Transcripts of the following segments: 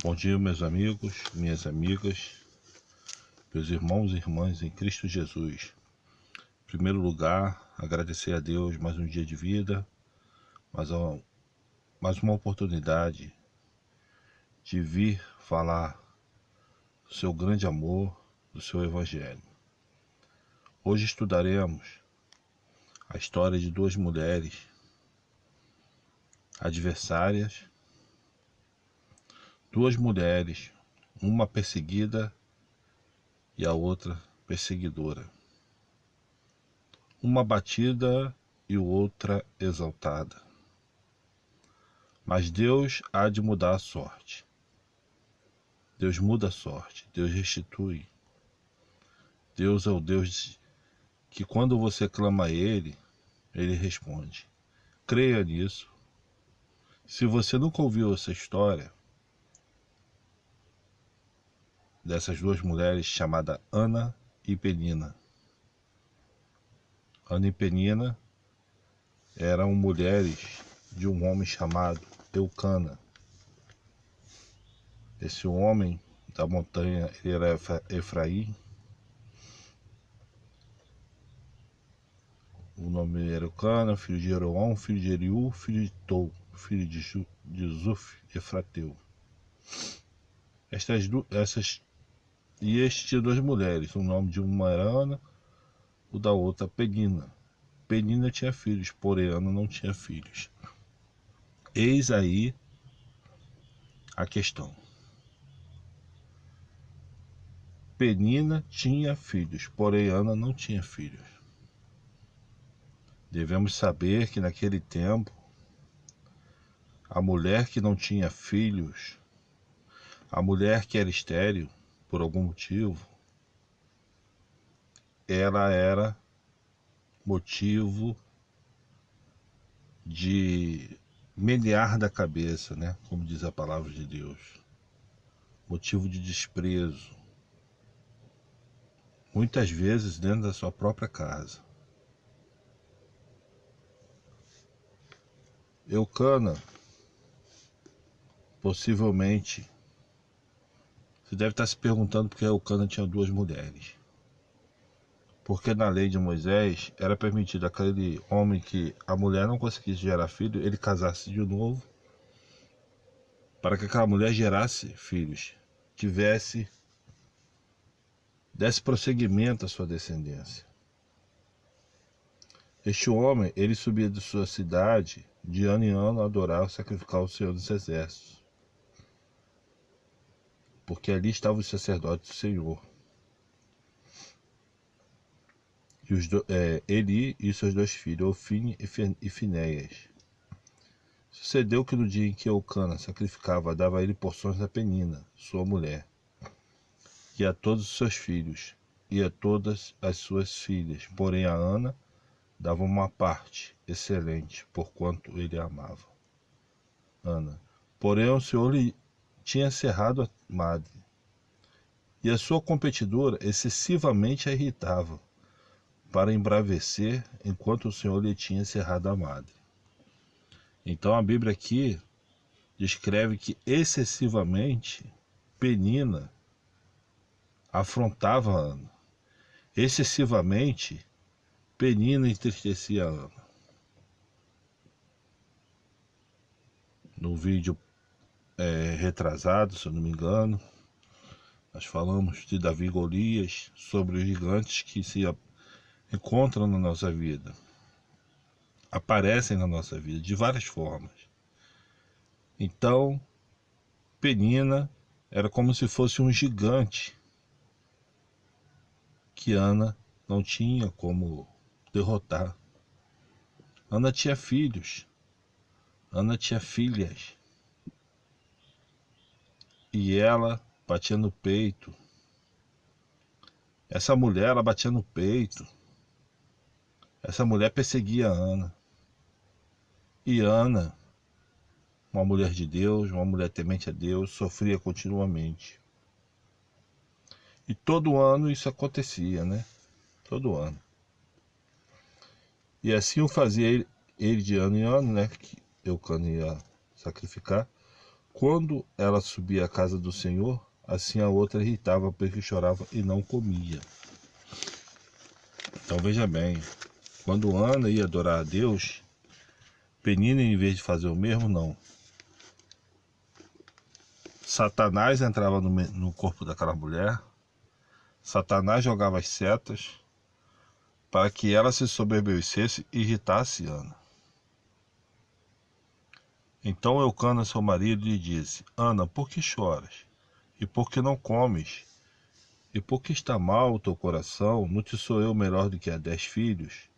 Bom dia, meus amigos, minhas amigas, meus irmãos e irmãs em Cristo Jesus. Em primeiro lugar, agradecer a Deus mais um dia de vida, mais uma oportunidade de vir falar do seu grande amor, do seu Evangelho. Hoje estudaremos a história de duas mulheres adversárias, duas mulheres, uma perseguida e a outra perseguidora. Uma batida e outra exaltada. Mas Deus há de mudar a sorte. Deus muda a sorte, Deus restitui. Deus é o Deus que quando você clama a Ele, Ele responde. Creia nisso. Se você nunca ouviu essa história dessas duas mulheres chamada Ana e Penina. Ana e Penina eram mulheres de um homem chamado Eucana. Esse homem da montanha, ele era Efraim. O nome era Eucana, filho de Jeroão, filho de Eliú, filho de Tou, filho de Zuf, Efrateu. E este tinha duas mulheres, o nome de uma era Ana, o da outra Penina. Penina tinha filhos, porém Ana não tinha filhos. Eis aí a questão. Penina tinha filhos, porém Ana não tinha filhos. Devemos saber que naquele tempo, a mulher que não tinha filhos, a mulher que era estéril, por algum motivo, ela era motivo de menear da cabeça, né? Como diz a palavra de Deus. Motivo de desprezo. Muitas vezes dentro da sua própria casa. Eucana, possivelmente, você deve estar se perguntando por que Eucana tinha duas mulheres. Porque na lei de Moisés era permitido aquele homem que a mulher não conseguisse gerar filho, ele casasse de novo, para que aquela mulher gerasse filhos, desse prosseguimento à sua descendência. Este homem, ele subia de sua cidade de ano em ano a adorar e sacrificar o Senhor dos Exércitos, porque ali estavam os sacerdotes do Senhor. Eli e seus dois filhos, Ofni e Finéias. Sucedeu que no dia em que Eucana sacrificava, dava a ele porções da Penina, sua mulher, e a todos os seus filhos, e a todas as suas filhas. Porém a Ana dava uma parte excelente, porquanto ele a amava. Ana. Porém o Senhor lhe tinha cerrado a madre, e a sua competidora excessivamente a irritava, para embravecer, enquanto o Senhor lhe tinha cerrado a madre. Então a Bíblia aqui descreve que excessivamente Penina afrontava Ana. Excessivamente Penina entristecia Ana. No vídeo retrasado, se eu não me engano, nós falamos de Davi e Golias, sobre os gigantes que se encontram na nossa vida, aparecem na nossa vida de várias formas. Então, Penina era como se fosse um gigante que Ana não tinha como derrotar. Ana tinha filhos, Ana tinha filhas, e ela batia no peito. Essa mulher, ela batia no peito. Essa mulher perseguia Ana. E Ana, uma mulher de Deus, uma mulher temente a Deus, sofria continuamente. E todo ano isso acontecia, né? Todo ano. E assim o fazia ele de ano em ano, né? Que Eucana ia sacrificar. Quando ela subia à casa do Senhor, assim a outra irritava porque chorava e não comia. Então veja bem, quando Ana ia adorar a Deus, Penina, em vez de fazer o mesmo, não. Satanás entrava no corpo daquela mulher, Satanás jogava as setas para que ela se soberbecesse e irritasse Ana. Então Eucana, seu marido, lhe disse: Ana, por que choras? E por que não comes? E por que está mal o teu coração? Não te sou eu melhor do que a 10 filhos?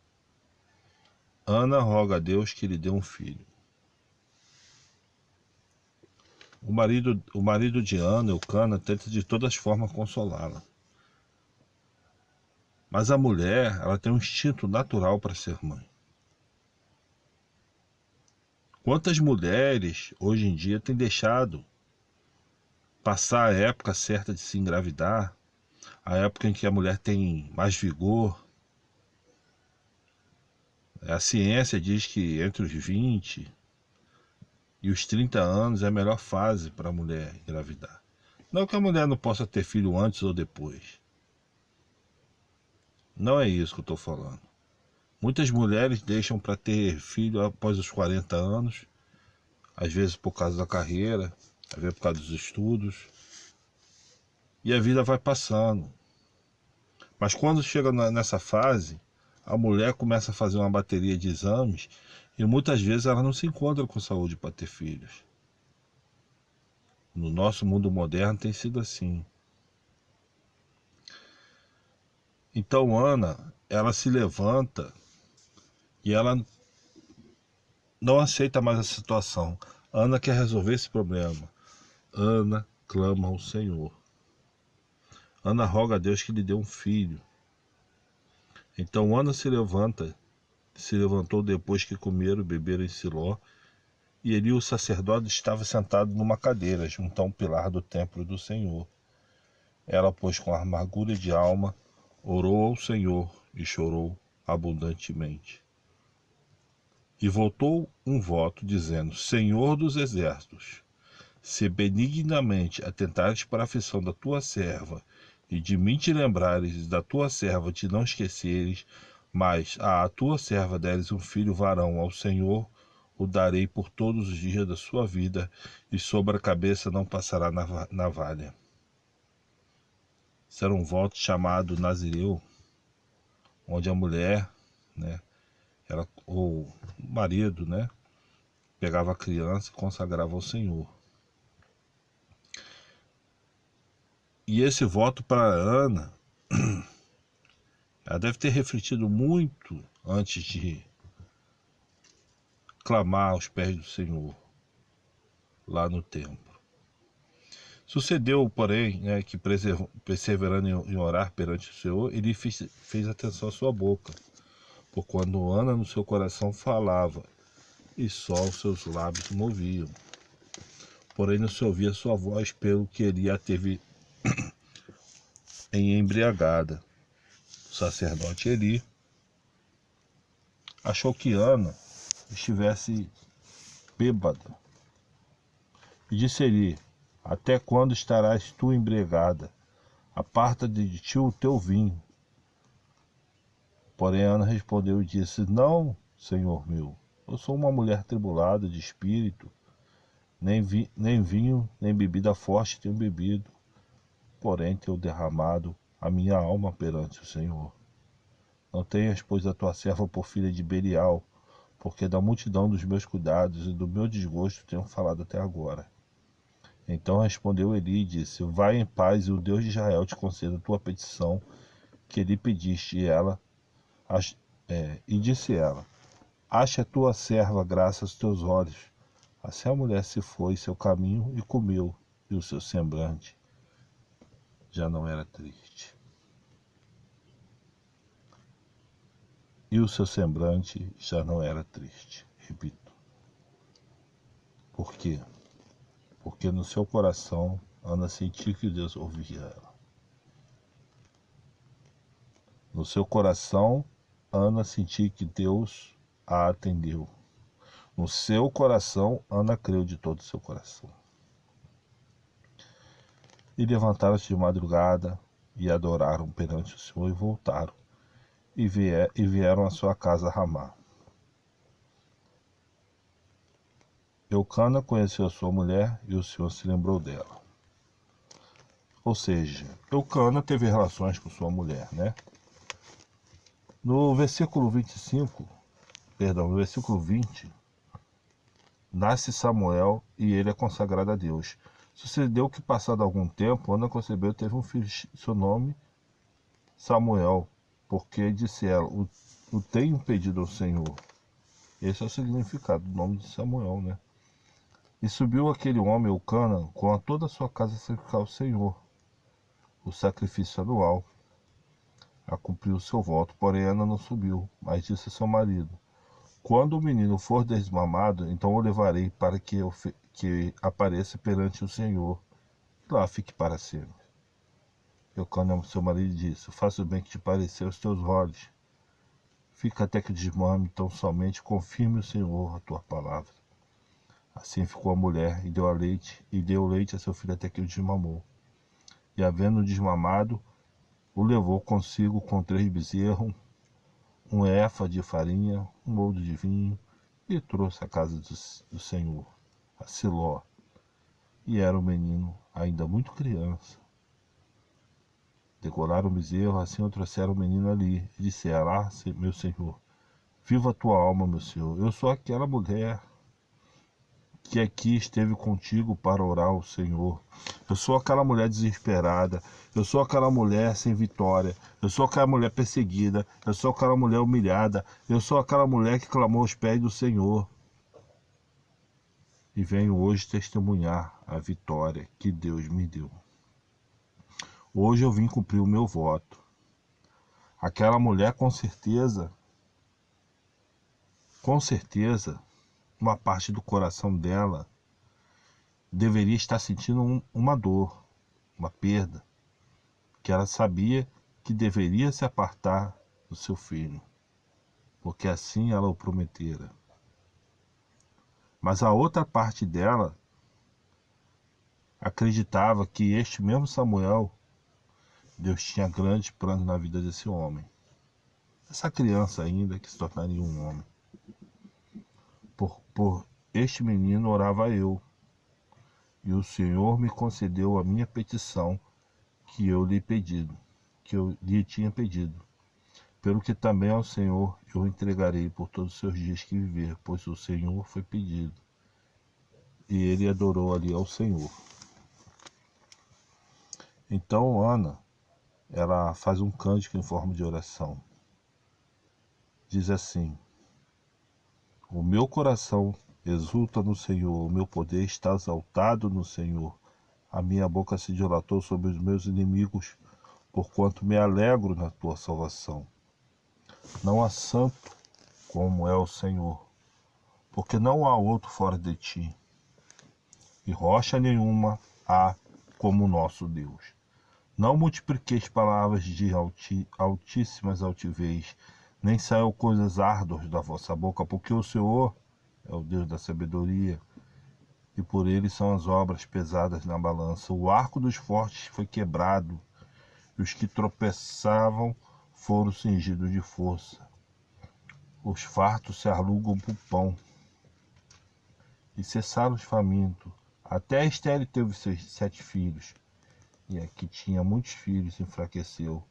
Ana roga a Deus que lhe dê um filho. O marido de Ana, Eucana, tenta de todas as formas consolá-la. Mas a mulher, ela tem um instinto natural para ser mãe. Quantas mulheres hoje em dia têm deixado passar a época certa de se engravidar, a época em que a mulher tem mais vigor? A ciência diz que entre os 20 e os 30 anos é a melhor fase para a mulher engravidar. Não que a mulher não possa ter filho antes ou depois. Não é isso que eu estou falando. Muitas mulheres deixam para ter filho após os 40 anos, às vezes por causa da carreira, às vezes por causa dos estudos, e a vida vai passando. Mas quando chega nessa fase, a mulher começa a fazer uma bateria de exames e muitas vezes ela não se encontra com saúde para ter filhos. No nosso mundo moderno tem sido assim. Então Ana, ela se levanta e ela não aceita mais a situação. Ana quer resolver esse problema. Ana clama ao Senhor. Ana roga a Deus que lhe dê um filho. Então Ana se levantou depois que comeram e beberam em Siló, e ali o sacerdote estava sentado numa cadeira, junto a um pilar do templo do Senhor. Ela, pois, com amargura de alma, orou ao Senhor e chorou abundantemente. E voltou um voto, dizendo: Senhor dos exércitos, se benignamente atentares para a aflição da tua serva, e de mim te lembrares, e da tua serva te não esqueceres, mas à tua serva deres um filho varão, ao Senhor o darei por todos os dias da sua vida, e sobre a cabeça não passará navalha. Isso era um voto chamado Nazireu, onde a mulher, né, ou o marido, né, pegava a criança e consagrava ao Senhor. E esse voto para Ana, ela deve ter refletido muito antes de clamar aos pés do Senhor, lá no templo. Sucedeu, porém, né, que perseverando em orar perante o Senhor, ele fez atenção à sua boca, por quando Ana no seu coração falava, e só os seus lábios moviam. Porém não se ouvia sua voz, pelo que ele a teve em embriagada. O sacerdote Eli achou que Ana estivesse bêbada, e disse-lhe: Até quando estarás tu embriagada? Aparta de ti o teu vinho. Porém Ana respondeu e disse: Não, Senhor meu, eu sou uma mulher tribulada de espírito, nem vinho, nem bebida forte tenho bebido, porém tenho derramado a minha alma perante o Senhor. Não tenhas, pois, a tua serva por filha de Belial, porque da multidão dos meus cuidados e do meu desgosto tenho falado até agora. Então respondeu Eli e disse: Vai em paz, e o Deus de Israel te conceda a tua petição que lhe pediste. E disse ela: Ache a tua serva graça aos teus olhos. Assim a mulher se foi seu caminho e comeu, e o seu semblante já não era triste. E o seu semblante já não era triste. Repito. Por quê? Porque no seu coração Ana sentiu que Deus ouvia ela. No seu coração, Ana sentiu que Deus a atendeu. No seu coração, Ana creu de todo o seu coração. E levantaram-se de madrugada, e adoraram perante o Senhor, e voltaram, e vieram à sua casa a Ramá. Eucana conheceu a sua mulher, e o Senhor se lembrou dela. Ou seja, Eucana teve relações com sua mulher, né? No versículo 20, nasce Samuel e ele é consagrado a Deus. Sucedeu que, passado algum tempo, Ana concebeu e teve um filho, seu nome Samuel, porque disse ela, o tenho pedido ao Senhor. Esse é o significado do nome de Samuel, né? E subiu aquele homem, Eucana, com toda a sua casa a sacrificar ao Senhor o sacrifício anual, a cumprir o seu voto. Porém, Ana não subiu, mas disse a seu marido: quando o menino for desmamado, então o levarei para que apareça perante o Senhor, e lá fique para sempre. Eucana, seu marido, disse: faça o bem que te parecer aos teus olhos. Fica até que desmame, então somente confirme o Senhor a tua palavra. Assim ficou a mulher e deu leite a seu filho até que o desmamou. E havendo desmamado, o levou consigo com 3 bezerros, um efa de farinha, um molho de vinho, e trouxe à casa do Senhor, a Siló. E era um menino ainda muito criança. Degoraram o bezerro, assim o trouxeram o menino ali, e disseram: meu Senhor, viva a tua alma, meu Senhor. Eu sou aquela mulher que aqui esteve contigo para orar ao Senhor. Eu sou aquela mulher desesperada. Eu sou aquela mulher sem vitória. Eu sou aquela mulher perseguida. Eu sou aquela mulher humilhada. Eu sou aquela mulher que clamou aos pés do Senhor. E venho hoje testemunhar a vitória que Deus me deu. Hoje eu vim cumprir o meu voto. Aquela mulher, com certeza, uma parte do coração dela deveria estar sentindo uma dor, uma perda, que ela sabia que deveria se apartar do seu filho, porque assim ela o prometera. Mas a outra parte dela acreditava que este mesmo Samuel, Deus tinha grandes planos na vida desse homem, essa criança ainda que se tornaria um homem. Por este menino orava eu, e o Senhor me concedeu a minha petição que eu lhe tinha pedido. Pelo que também ao Senhor eu entregarei por todos os seus dias que viver, pois o Senhor foi pedido. E ele adorou ali ao Senhor. Então Ana, ela faz um cântico em forma de oração. Diz assim: o meu coração exulta no Senhor, o meu poder está exaltado no Senhor. A minha boca se dilatou sobre os meus inimigos, porquanto me alegro na tua salvação. Não há santo como é o Senhor, porque não há outro fora de ti, e rocha nenhuma há como o nosso Deus. Não multipliqueis palavras de altíssimas altivez, nem saiam coisas árduas da vossa boca, porque o Senhor é o Deus da sabedoria, e por ele são as obras pesadas na balança. O arco dos fortes foi quebrado, e os que tropeçavam foram cingidos de força. Os fartos se alugam por pão, e cessaram os famintos. Até Esther teve seus 7 filhos, e a que tinha muitos filhos se enfraqueceu.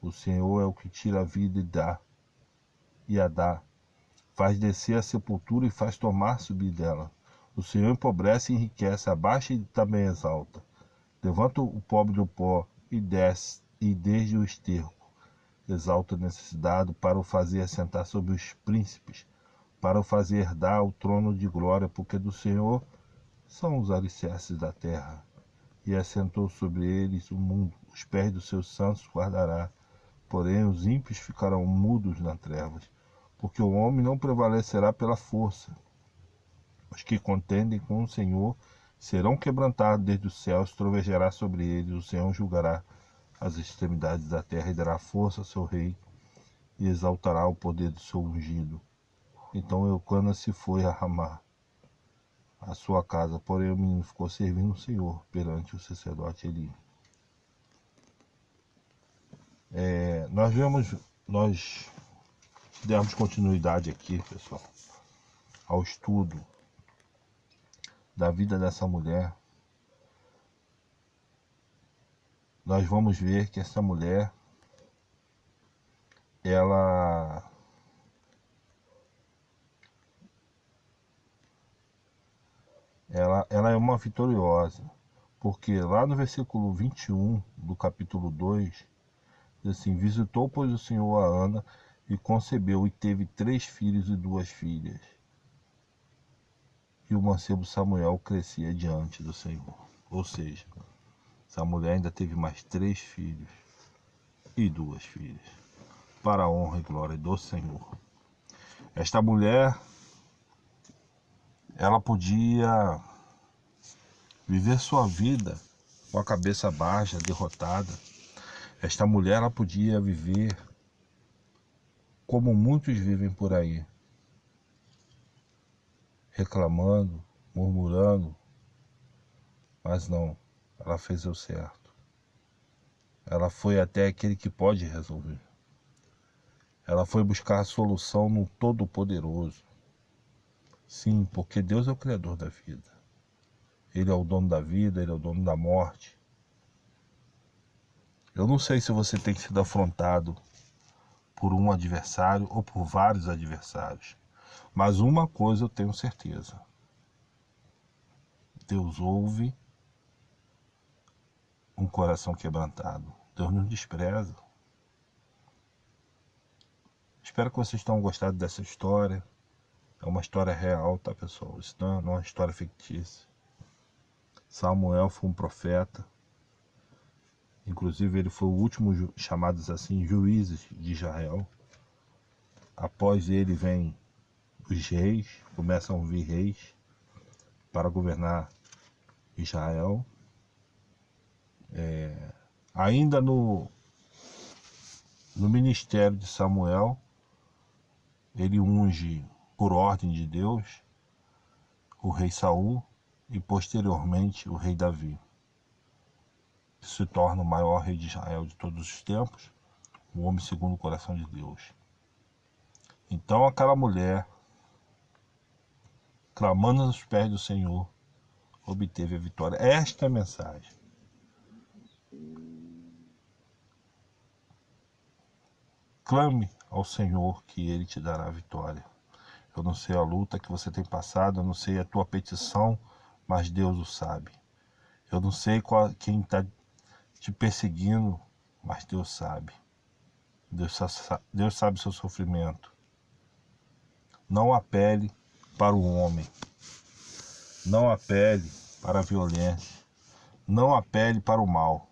O Senhor é o que tira a vida e a dá, faz descer a sepultura e faz tomar subir dela. O Senhor empobrece e enriquece, abaixa e também exalta. Levanta o pobre do pó e desde o esterco. Exalta o necessitado para o fazer assentar sobre os príncipes, para o fazer herdar o trono de glória, porque do Senhor são os alicerces da terra, e assentou sobre eles o mundo. Os pés dos seus santos guardará, porém os ímpios ficarão mudos nas trevas, porque o homem não prevalecerá pela força. Os que contendem com o Senhor serão quebrantados desde os céus, trovejará sobre eles, o Senhor julgará as extremidades da terra e dará força ao seu rei, e exaltará o poder do seu ungido. Então Eucana se foi a Ramá, a sua casa, porém o menino ficou servindo o Senhor perante o sacerdote Eli. Nós demos continuidade aqui, pessoal, ao estudo da vida dessa mulher. Nós vamos ver que essa mulher, ela é uma vitoriosa, porque lá no versículo 21 do capítulo 2, diz assim: visitou, pois, o Senhor a Ana, e concebeu, e teve 3 filhos e 2 filhas. E o mancebo Samuel crescia diante do Senhor. Ou seja, essa mulher ainda teve mais 3 filhos e 2 filhas, para a honra e glória do Senhor. Esta mulher, ela podia viver sua vida com a cabeça baixa, derrotada. Esta mulher, ela podia viver como muitos vivem por aí, reclamando, murmurando, mas não, ela fez o certo. Ela foi até aquele que pode resolver. Ela foi buscar a solução no Todo-Poderoso. Sim, porque Deus é o Criador da vida. Ele é o dono da vida, Ele é o dono da morte. Eu não sei se você tem sido afrontado por um adversário ou por vários adversários, mas uma coisa eu tenho certeza: Deus ouve um coração quebrantado. Deus não despreza. Espero que vocês tenham gostado dessa história. É uma história real, tá, pessoal? Isso não é uma história fictícia. Samuel foi um profeta. Inclusive, ele foi o último, chamados assim, juízes de Israel. Após ele vem os reis, começam a vir reis para governar Israel. Ainda no ministério de Samuel, ele unge, por ordem de Deus, o rei Saul e posteriormente o rei Davi, que se torna o maior rei de Israel de todos os tempos, o homem segundo o coração de Deus. Então aquela mulher, clamando aos pés do Senhor, obteve a vitória. Esta é a mensagem. Clame ao Senhor que Ele te dará a vitória. Eu não sei a luta que você tem passado, eu não sei a tua petição, mas Deus o sabe. Eu não sei quem está te perseguindo, mas Deus sabe. Deus sabe o seu sofrimento. Não apele para o homem. Não apele para a violência. Não apele para o mal.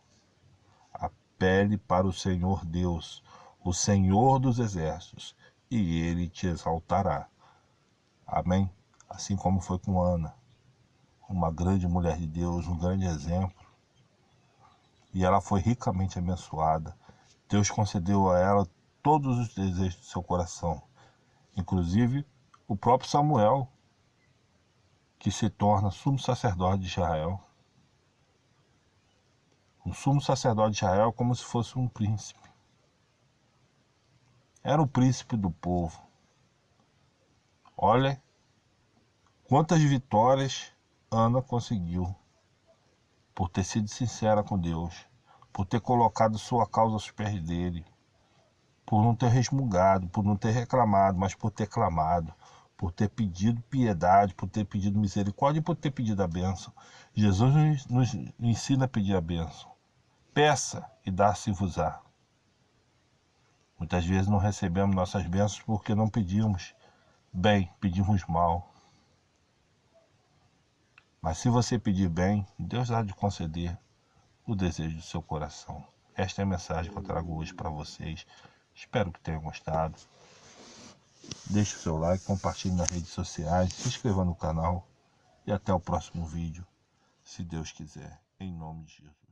Apele para o Senhor Deus, o Senhor dos exércitos, e Ele te exaltará. Amém? Assim como foi com Ana, uma grande mulher de Deus, um grande exemplo. E ela foi ricamente abençoada. Deus concedeu a ela todos os desejos do seu coração, inclusive o próprio Samuel, que se torna sumo sacerdote de Israel. O sumo sacerdote de Israel como se fosse um príncipe. Era o príncipe do povo. Olha quantas vitórias Ana conseguiu por ter sido sincera com Deus, por ter colocado sua causa aos pés dele, por não ter resmungado, por não ter reclamado, mas por ter clamado, por ter pedido piedade, por ter pedido misericórdia e por ter pedido a bênção. Jesus nos ensina a pedir a bênção. Peça e dar-se-vos-á. Muitas vezes não recebemos nossas bênçãos porque não pedimos bem, pedimos mal. Mas se você pedir bem, Deus há de conceder o desejo do seu coração. Esta é a mensagem que eu trago hoje para vocês. Espero que tenham gostado. Deixe o seu like, compartilhe nas redes sociais, se inscreva no canal e até o próximo vídeo, se Deus quiser, em nome de Jesus.